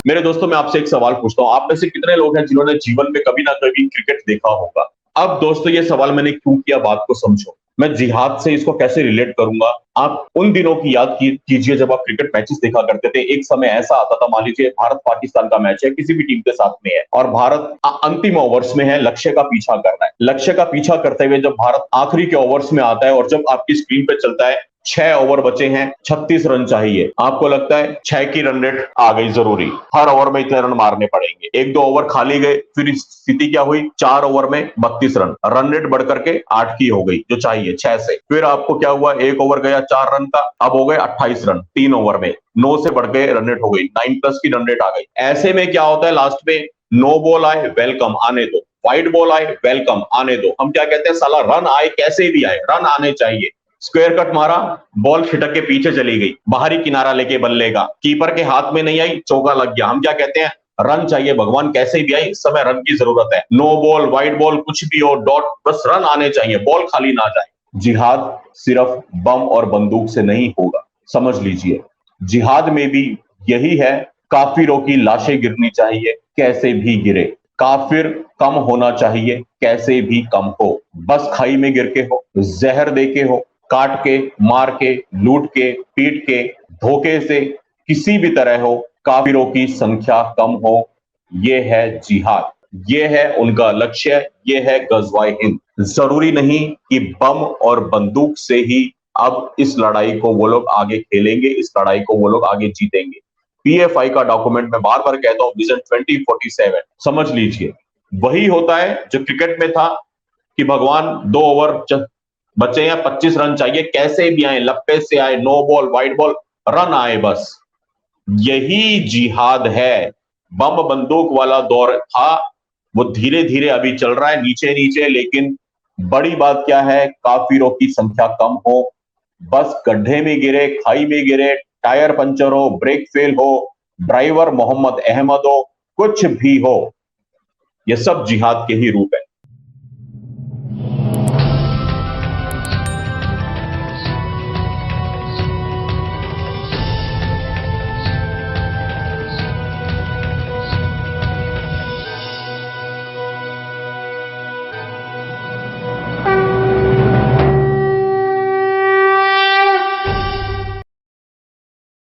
मेरे दोस्तों, मैं आपसे एक सवाल पूछता हूं, आप में से कितने लोग हैं जिन्होंने जीवन में कभी ना कभी क्रिकेट देखा होगा? अब दोस्तों, ये सवाल मैंने क्यों किया, बात को समझो। मैं जिहाद से इसको कैसे रिलेट करूंगा। आप उन दिनों की याद कीजिए जब आप क्रिकेट मैचेस देखा करते थे। एक समय ऐसा आता था, मान लीजिए भारत पाकिस्तान का मैच है, किसी भी टीम के साथ में है और भारत अंतिम ओवर्स में है, लक्ष्य का पीछा करना है। लक्ष्य का पीछा करते हुए जब भारत आखिरी के ओवर्स में आता है और जब आपकी स्क्रीन पे चलता है 6 ओवर बचे हैं, 36 रन चाहिए, आपको लगता है 6 की रन रेट आ गई जरूरी, हर ओवर में इतने रन मारने पड़ेंगे। एक दो ओवर खाली गए, फिर स्थिति क्या हुई, 4 ओवर में 32 रन, रन रेट बढ़ करके 8 की हो गई जो चाहिए 6 से। फिर आपको क्या हुआ, एक ओवर गया 4 रन का, अब हो गए 28 रन 3 ओवर में, 9 से बढ़ के रन रेट हो गई 9+ की रन रेट आ गई। ऐसे में क्या होता है, लास्ट में नो बॉल आए वेलकम आने दो, वाइड बॉल आए वेलकम आने दो। हम क्या कहते हैं, साला रन आए कैसे भी आए, रन आने चाहिए। स्क्वायर कट मारा, बॉल छिटक के पीछे चली गई, बाहरी किनारा लेके बल्ले का, कीपर के हाथ में नहीं आई, चौका लग गया। हम क्या कहते हैं, रन चाहिए भगवान कैसे भी आए, इस समय रन की जरूरत है। नो बॉल वाइड बॉल कुछ भी हो, डॉट, बस रन आने चाहिए, बॉल खाली ना जाए। जिहाद सिर्फ बम और बंदूक से नहीं होगा, समझ लीजिए। जिहाद में भी यही है, काफिरों की लाशें गिरनी चाहिए कैसे भी गिरे, काफिर कम होना चाहिए कैसे भी कम हो, बस खाई में गिर के हो, जहर दे के हो, काट के, मार के, लूट के, पीट के, धोखे से, किसी भी तरह हो, काफिरों की संख्या कम हो। ये है जिहाद, ये है उनका लक्ष्य, ये है गजवाए हिंद। जरूरी नहीं कि बम और बंदूक से ही अब इस लड़ाई को वो लोग आगे खेलेंगे, इस लड़ाई को वो लोग आगे जीतेंगे। पीएफआई का डॉक्यूमेंट मैं बार बार कहता हूं, विजन 2047 समझ लीजिए, वही होता है जो क्रिकेट में था कि भगवान 2 ओवर बचे या 25 रन चाहिए कैसे भी आए, लप्पे से आए, no ball wide ball, run आए बस। यही जिहाद है। बम बंदूक वाला दौर था, वो धीरे धीरे अभी चल रहा है नीचे नीचे, लेकिन बड़ी बात क्या है, काफिरों की संख्या कम हो, बस गड्ढे में गिरे, खाई में गिरे, टायर पंचर हो, ब्रेक फेल हो, ड्राइवर मोहम्मद अहमद हो, कुछ भी हो, ये सब जिहाद के ही रूप है।